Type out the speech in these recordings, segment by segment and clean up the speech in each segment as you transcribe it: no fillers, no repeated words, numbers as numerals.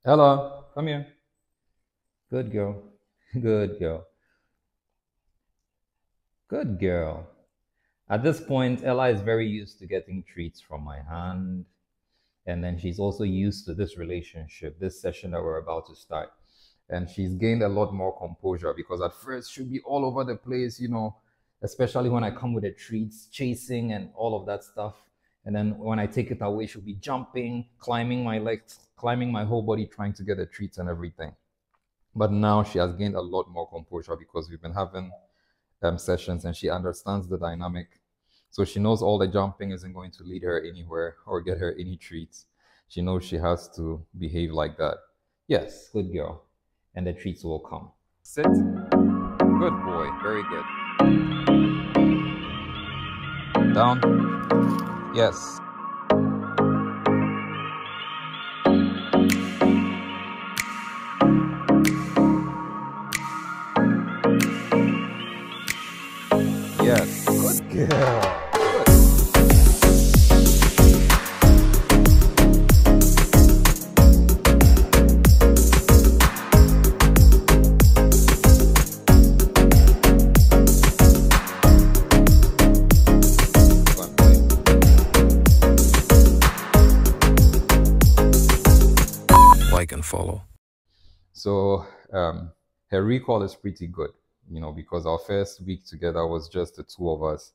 Hello, come here. Good girl. Good girl. Good girl. At this point, Ella is very used to getting treats from my hand. And then she's also used to this relationship, this session that we're about to start. And she's gained a lot more composure because at first she'll be all over the place, especially when I come with the treats, chasing and all of that stuff. And then when I take it away, she'll be jumping, climbing my legs, climbing my whole body, trying to get the treats and everything. But now she has gained a lot more composure because we've been having sessions and she understands the dynamic. So she knows all the jumping isn't going to lead her anywhere or get her any treats. She knows she has to behave like that. Yes, good girl. And the treats will come. Sit. Good boy. Very good. Down. Yes. Yes. Good girl. Like and follow. So her recall is pretty good, because our first week together was just the two of us.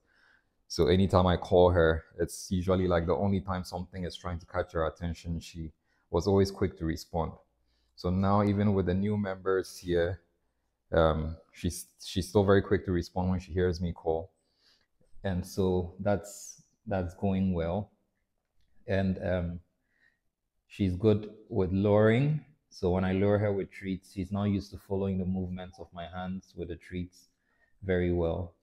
So anytime I call her, it's usually like the only time something is trying to catch her attention. She was always quick to respond. So now even with the new members here, she's still very quick to respond when she hears me call. And so that's going well. And she's good with luring. So when I lure her with treats, she's now used to following the movements of my hands with the treats very well.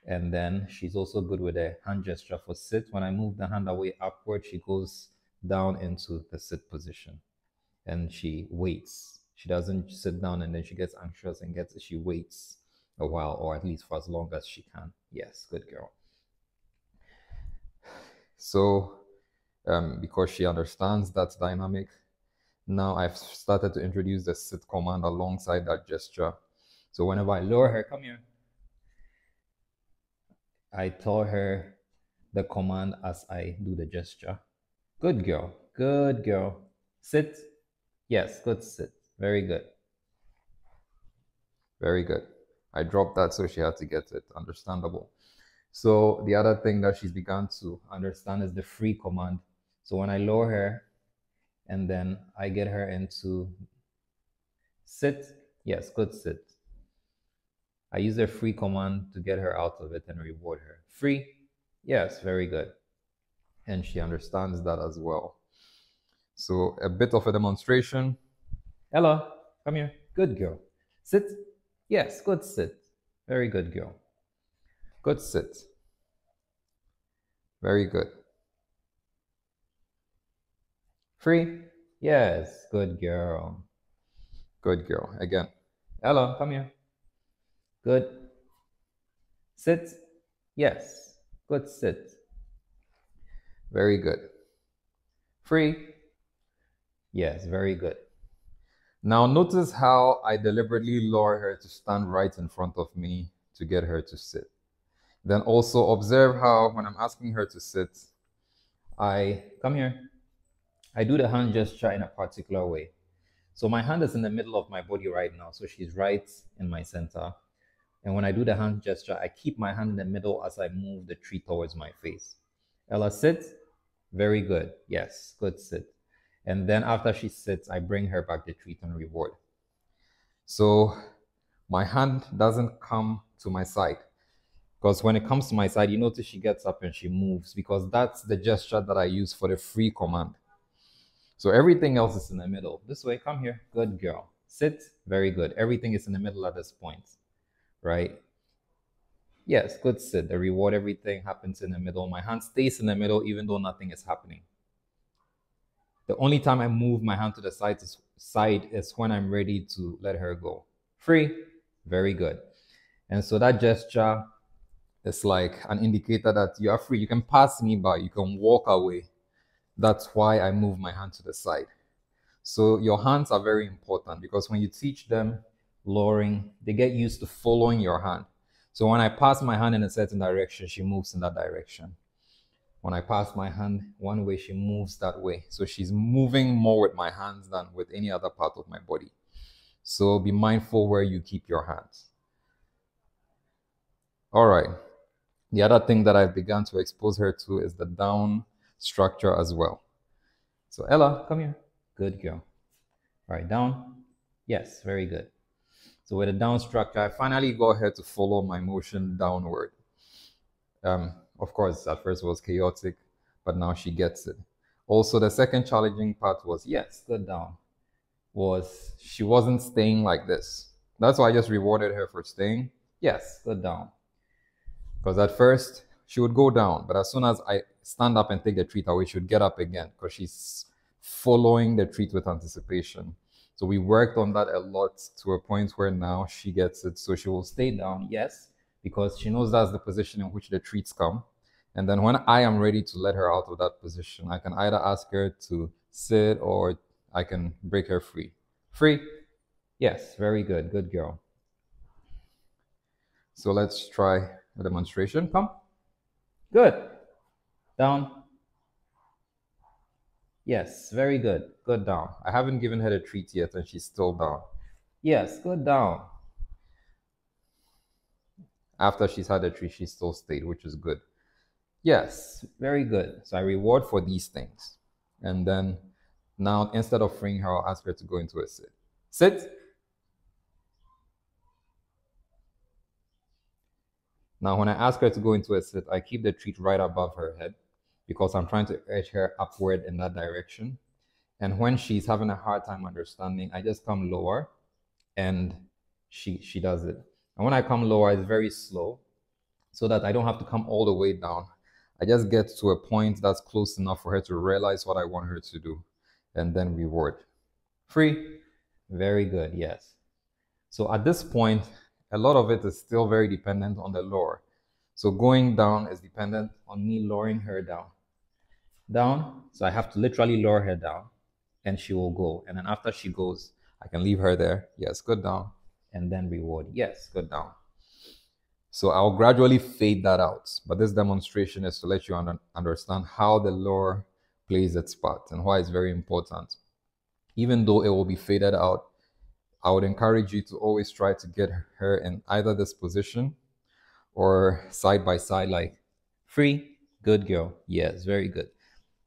And then she's also good with a hand gesture for sit. When I move the hand away upward, she goes down into the sit position and she waits. She doesn't sit down and then she gets anxious and she waits a while, or at least for as long as she can. Yes, good girl. So because she understands that dynamic, now I've started to introduce the sit command alongside that gesture. So whenever I lure her, come here, I tell her the command as I do the gesture. Good girl. Good girl. Sit. Yes, good sit. Very good. Very good. I dropped that so she had to get it. Understandable. So the other thing that she's begun to understand is the free command. So when I lower her and then I get her into sit, yes, good sit. I use the free command to get her out of it and reward her. Free, yes, very good. And she understands that as well. So a bit of a demonstration. Ella, come here. Good girl. Sit. Yes, good sit. Very good girl. Good sit. Very good. Free. Yes, good girl. Good girl. Again. Ella, come here. Good. Sit. Yes. Good sit. Very good. Free. Yes, very good. Now notice how I deliberately lure her to stand right in front of me to get her to sit. Then also observe how when I'm asking her to sit, I come here. I do the hand gesture in a particular way. So my hand is in the middle of my body right now. So she's right in my center. And when I do the hand gesture, I keep my hand in the middle as I move the treat towards my face. Ella, sit. Very good. Yes, good sit. And then after she sits, I bring her back the treat and reward. So my hand doesn't come to my side. Because when it comes to my side, you notice she gets up and she moves because that's the gesture that I use for the free command. So everything else is in the middle. This way, come here. Good girl. Sit. Very good. Everything is in the middle at this point, right? Yes, good sit. The reward, everything happens in the middle. My hand stays in the middle even though nothing is happening. The only time I move my hand to the side is when I'm ready to let her go. Free. Very good. And so that gesture is like an indicator that you are free. You can pass me by. You can walk away. That's why I move my hand to the side. So your hands are very important because when you teach them lowering, they get used to following your hand. So when I pass my hand in a certain direction, she moves in that direction. When I pass my hand one way, she moves that way. So she's moving more with my hands than with any other part of my body. So be mindful where you keep your hands. All right. The other thing that I've begun to expose her to is the down structure as well. So Ella, come here. Good girl. All right, down. Yes, very good. So with the down structure, I finally got her to follow my motion downward. Of course, at first it was chaotic, but now she gets it. Also, the second challenging part was, yes, good down, was she wasn't staying like this. That's why I just rewarded her for staying. Yes, good down. Because at first she would go down, but as soon as I stand up and take the treat away, she would get up again because she's following the treat with anticipation. So we worked on that a lot to a point where now she gets it. So she will stay down, yes, because she knows that's the position in which the treats come. And then when I am ready to let her out of that position, I can either ask her to sit or I can break her free. Free? Yes, very good. Good girl. So let's try a demonstration. Come. Good. Down. Yes, very good. Good down. I haven't given her the treat yet and she's still down. Yes, good down. After she's had the treat, she still stayed, which is good. Yes, very good. So I reward for these things. And then now, instead of freeing her, I'll ask her to go into a sit. Sit. Now, when I ask her to go into a sit, I keep the treat right above her head because I'm trying to urge her upward in that direction. And when she's having a hard time understanding, I just come lower and she does it. And when I come lower, it's very slow so that I don't have to come all the way down. I just get to a point that's close enough for her to realize what I want her to do and then reward. Free. Very good. Yes. So at this point, a lot of it is still very dependent on the lower. So going down is dependent on me lowering her down. Down. So I have to literally lower her down and she will go. And then after she goes, I can leave her there. Yes, good down. And then reward. Yes, good down. So I'll gradually fade that out. But this demonstration is to let you understand how the lower plays its part and why it's very important. Even though it will be faded out, I would encourage you to always try to get her in either this position or side by side, like free, good girl. Yes, very good.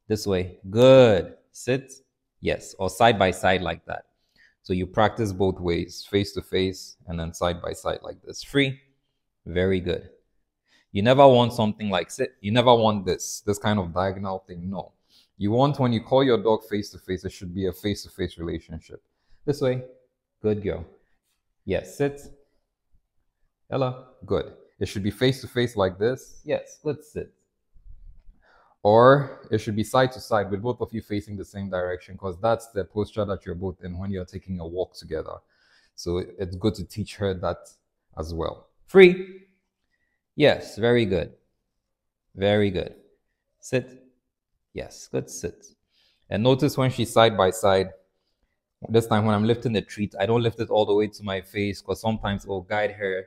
This way, good. Sit, yes, or side by side like that. So you practice both ways, face to face and then side by side like this. Free, very good. You never want something like sit. You never want this kind of diagonal thing. No. You want when you call your dog face to face, it should be a face to face relationship. This way, good girl. Yes, sit. Ella, good. It should be face to face like this. Yes, good sit. Or it should be side to side with both of you facing the same direction because that's the posture that you're both in when you're taking a walk together. So it's good to teach her that as well. Free. Yes, very good. Very good. Sit. Yes, good sit. And notice when she's side by side, this time when I'm lifting the treat, I don't lift it all the way to my face because sometimes it will guide her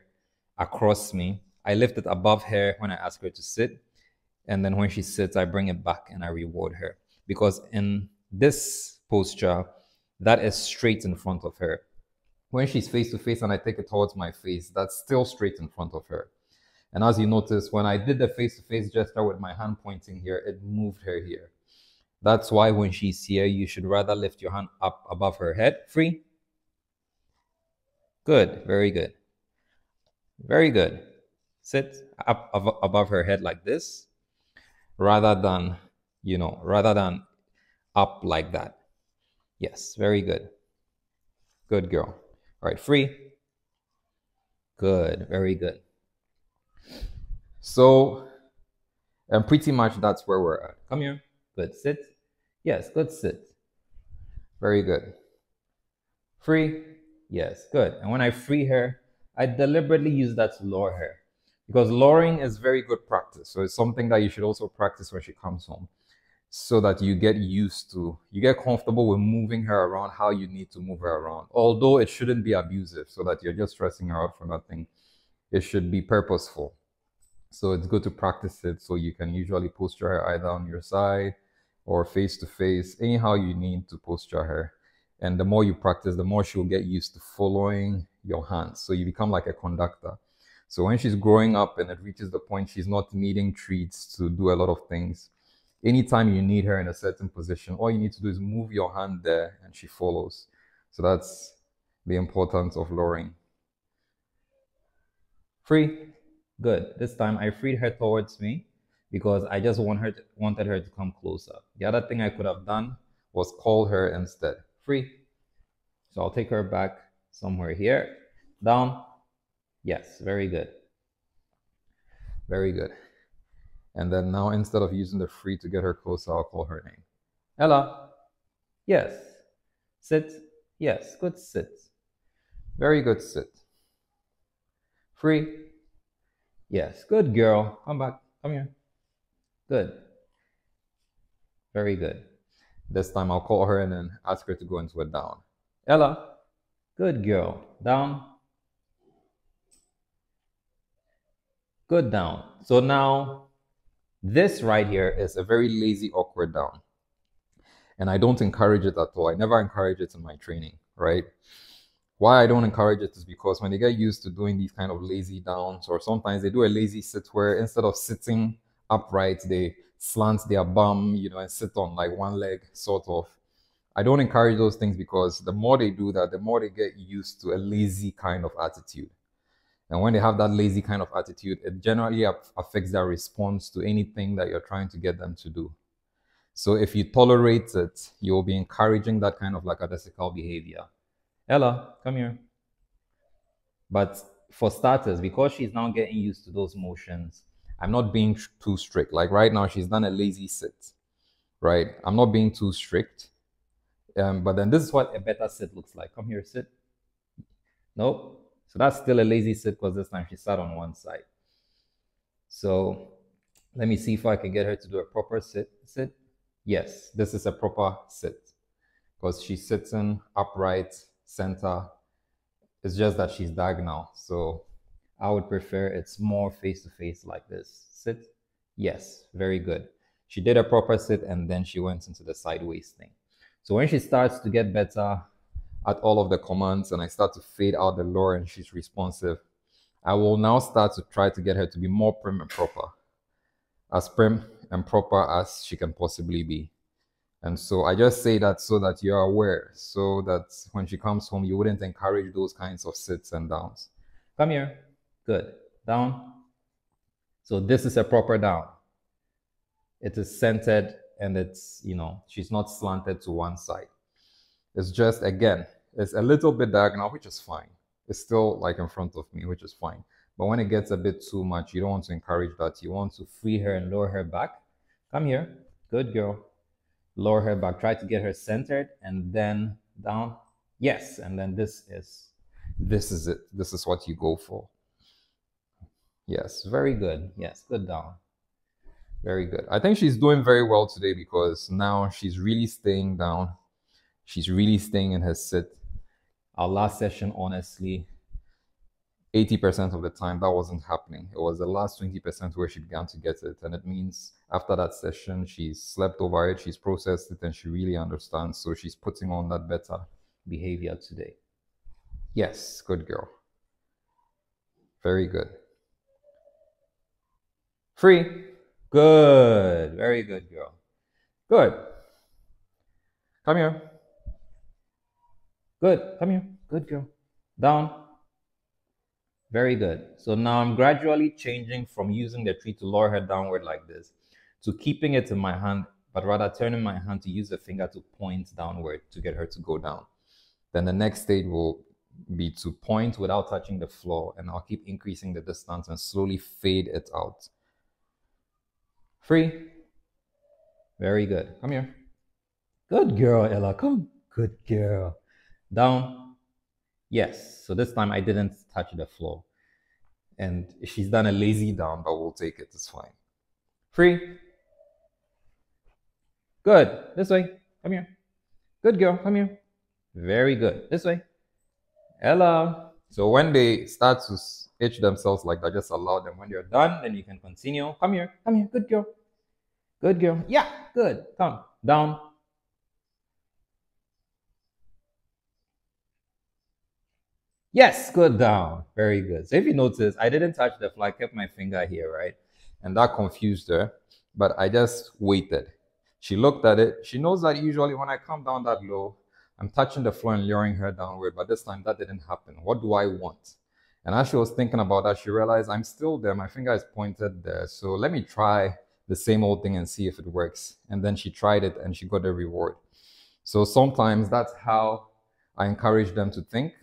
across me. I lift it above her when I ask her to sit. And then when she sits, I bring it back and I reward her. Because in this posture, that is straight in front of her. When she's face to face and I take it towards my face, that's still straight in front of her. And as you notice, when I did the face to face gesture with my hand pointing here, it moved her here. That's why when she's here, you should rather lift your hand up above her head. Free. Good. Very good. Very good. Sit up above her head like this rather than, rather than up like that. Yes. Very good. Good girl. All right. Free. Good. Very good. So, and pretty much that's where we're at. Come here. Good. Sit. Yes. Good. Sit. Very good. Free. Yes. Good. And when I free her, I deliberately use that to lower her because lowering is very good practice. So it's something that you should also practice when she comes home. so that you get comfortable with moving her around how you need to move her around. Although it shouldn't be abusive, so that you're just stressing her out for nothing. It should be purposeful. So it's good to practice it. So you can usually posture her either on your side or face to face, anyhow you need to posture her. And the more you practice, the more she'll get used to following your hands. So you become like a conductor. So when she's growing up and it reaches the point she's not needing treats to do a lot of things, anytime you need her in a certain position, all you need to do is move your hand there and she follows. So that's the importance of lowering. Free. Good. This time I freed her towards me because I just wanted her to come closer. The other thing I could have done was call her instead. Free. So I'll take her back somewhere here. Down. Yes, very good. Very good. And then now instead of using the free to get her closer, I'll call her name. Ella. Yes. Sit. Yes, good sit. Very good sit. Free. Yes, good girl. Come back. Come here. Good. Very good. This time I'll call her and then ask her to go into a down. Ella. Good girl. Down. Good down. So now this right here is a very lazy, awkward down. And I don't encourage it at all. I never encourage it in my training, right? Why I don't encourage it is because when they get used to doing these kind of lazy downs, or sometimes they do a lazy sit where instead of sitting upright, they slant their bum, and sit on like one leg, sort of. I don't encourage those things because the more they do that, the more they get used to a lazy kind of attitude. And when they have that lazy kind of attitude, it generally affects their response to anything that you're trying to get them to do. So if you tolerate it, you'll be encouraging that kind of lackadaisical behavior. Ella, come here. But for starters, because she's now getting used to those motions, I'm not being too strict. Like right now, she's done a lazy sit, right? I'm not being too strict. But then this is what a better sit looks like. Come here, sit. Nope. So that's still a lazy sit because this time she sat on one side. So let me see if I can get her to do a proper sit. Sit. Yes, this is a proper sit because she's sitting upright, center. It's just that she's diagonal. So I would prefer it's more face to face like this. Sit. Yes, very good. She did a proper sit and then she went into the sideways thing. So when she starts to get better at all of the commands and I start to fade out the lower and she's responsive, I will now start to try to get her to be more prim and proper. As prim and proper as she can possibly be. And so I just say that so that you're aware, so that when she comes home, you wouldn't encourage those kinds of sits and downs. Come here. Good. Down. So this is a proper down. It is centered and it's, she's not slanted to one side. It's just, again, it's a little bit diagonal, which is fine. It's still like in front of me, which is fine. But when it gets a bit too much, you don't want to encourage that. You want to free her and lower her back. Come here. Good girl. Lower her back. Try to get her centered and then down. Yes. And then this is it. This is what you go for. Yes. Very good. Yes. Good down. Very good. I think she's doing very well today because now she's really staying down. She's really staying in her sit. Our last session, honestly, 80% of the time that wasn't happening. It was the last 20% where she began to get it. And it means after that session, she's slept over it, she's processed it, and she really understands. So she's putting on that better behavior today. Yes, good girl. Very good. Free. Good. Very good, girl. Good. Come here. Good. Come here. Good girl. Down. Very good. So now I'm gradually changing from using the tree to lower her downward like this to keeping it in my hand, but rather turning my hand to use the finger to point downward to get her to go down. Then the next stage will be to point without touching the floor, and I'll keep increasing the distance and slowly fade it out. Free. Very good. Come here. Good girl, Ella. Come. Good girl. Down. Yes. So this time I didn't touch the floor. And she's done a lazy down, but we'll take it. It's fine. Free. Good. This way. Come here. Good girl. Come here. Very good. This way. Ella. So when they start to itch themselves like that, just allow them. When they're done, then you can continue. Come here. Come here. Good girl. Good girl. Yeah. Good. Come. Down. Yes, good down. Very good. So if you notice, I didn't touch the fly, I kept my finger here, right? And that confused her, but I just waited. She looked at it. She knows that usually when I come down that low, I'm touching the floor and luring her downward, but this time that didn't happen. What do I want? And as she was thinking about that, she realized I'm still there. My finger is pointed there. So let me try the same old thing and see if it works. And then she tried it and she got a reward. So sometimes that's how I encourage them to think.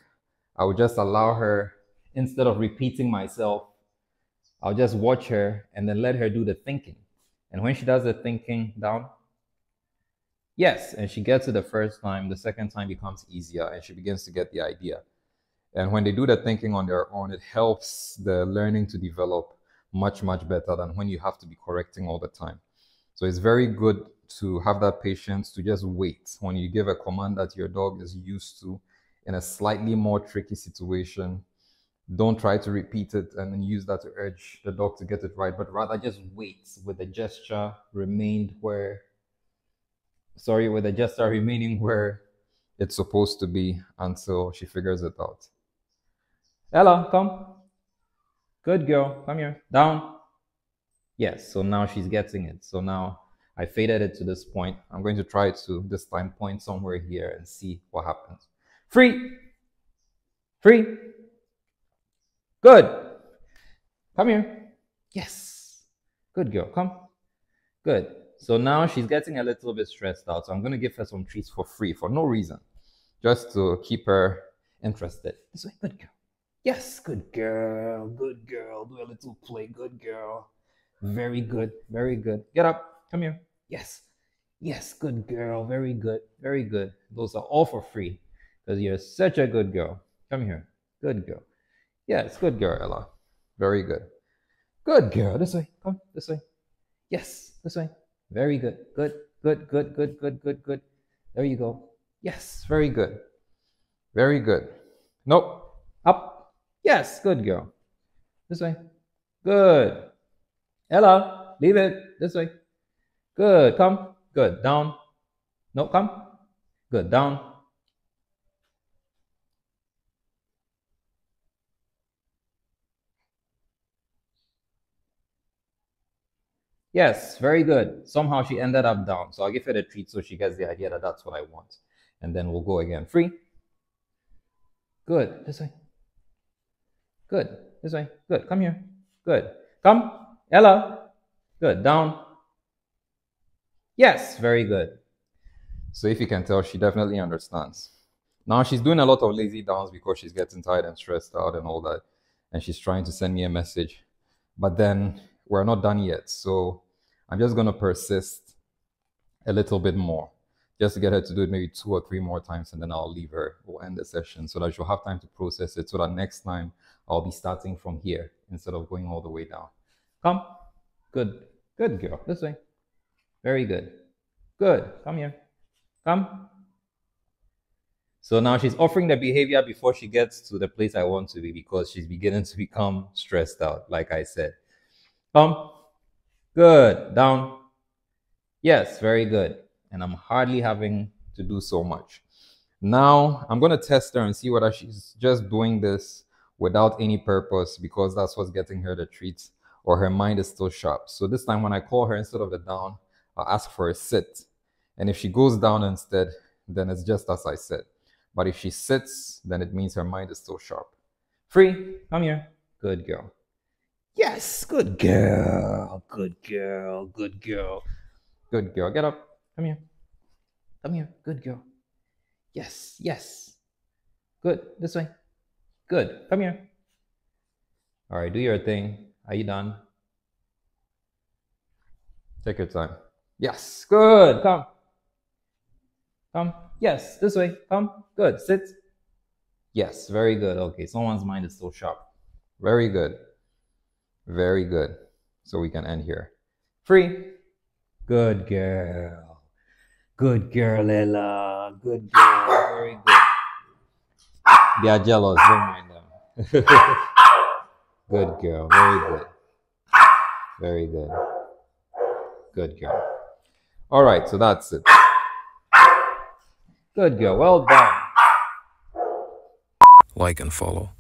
I would just allow her, instead of repeating myself, I'll just watch her and then let her do the thinking. And when she does the thinking down, yes, and she gets it the first time, the second time becomes easier and she begins to get the idea. And when they do the thinking on their own, it helps the learning to develop much, much better than when you have to be correcting all the time. So it's very good to have that patience to just wait when you give a command that your dog is used to in a slightly more tricky situation. Don't try to repeat it and then use that to urge the dog to get it right, but rather just wait with the gesture remained where, with the gesture remaining where it's supposed to be until she figures it out. Ella, come. Good girl. Come here. Down. Yes, so now she's getting it. So now I faded it to this point. I'm going to try to this time point somewhere here and see what happens. Free. Free. Good. Come here. Yes. Good girl. Come. Good. So now she's getting a little bit stressed out. So I'm going to give her some treats for free for no reason, just to keep her interested. This way. Good girl. Yes. Good girl. Good girl. Do a little play. Good girl. Very good. Very good. Get up. Come here. Yes. Yes. Good girl. Very good. Very good. Those are all for free because you're such a good girl. Come here. Good girl. Yes. Good girl, Ella. Very good. Good girl. This way. Come. This way. Yes. This way. Very good. Good. Good. Good. Good. Good. Good. Good. There you go. Yes. Very good. Very good. Nope. Up. Yes. Good girl. This way. Good. Ella, leave it. This way. Good. Come. Good. Down. No, come. Good. Down. Yes, very good. Somehow she ended up down. So I'll give her the treat so she gets the idea that that's what I want. And then we'll go again. Free. Good. This way. Good. This way. Good. Come here. Good. Come. Ella. Good. Down. Yes, very good. So if you can tell, she definitely understands. Now she's doing a lot of lazy downs because she's getting tired and stressed out and all that. And she's trying to send me a message. But then we're not done yet. So I'm just going to persist a little bit more just to get her to do it maybe 2 or 3 more times. And then I'll leave her. We'll end the session so that she'll have time to process it. So that next time I'll be starting from here instead of going all the way down. Come. Good. Good girl. This way. Very good. Good. Come here. Come. So now she's offering the behavior before she gets to the place I want to be because she's beginning to become stressed out, like I said. Come. Good. Down. Yes, very good. And I'm hardly having to do so much. Now I'm going to test her and see whether she's just doing this without any purpose because that's what's getting her the treats or her mind is still sharp. So this time when I call her instead of the down, I'll ask for a sit. And if she goes down instead, then it's just as I said. But if she sits, then it means her mind is still sharp. Free, come here. Good girl. Yes, good girl. Good girl. Good girl. Good girl. Get up. Come here. Come here. Good girl. Yes, yes. Good. This way. Good. Come here. All right, do your thing. Are you done? Take your time. Yes, good. Come. Come. Yes, this way. Come. Good. Sit. Yes, very good. Okay, someone's mind is still sharp. Very good. Very good. So we can end here. Free. Good girl. Good girl, Ella. Good girl. Very good. They are jealous. Don't mind them. Good girl. Very good. Very good. Good girl. All right, so that's it. Good girl. Well done. Like and follow.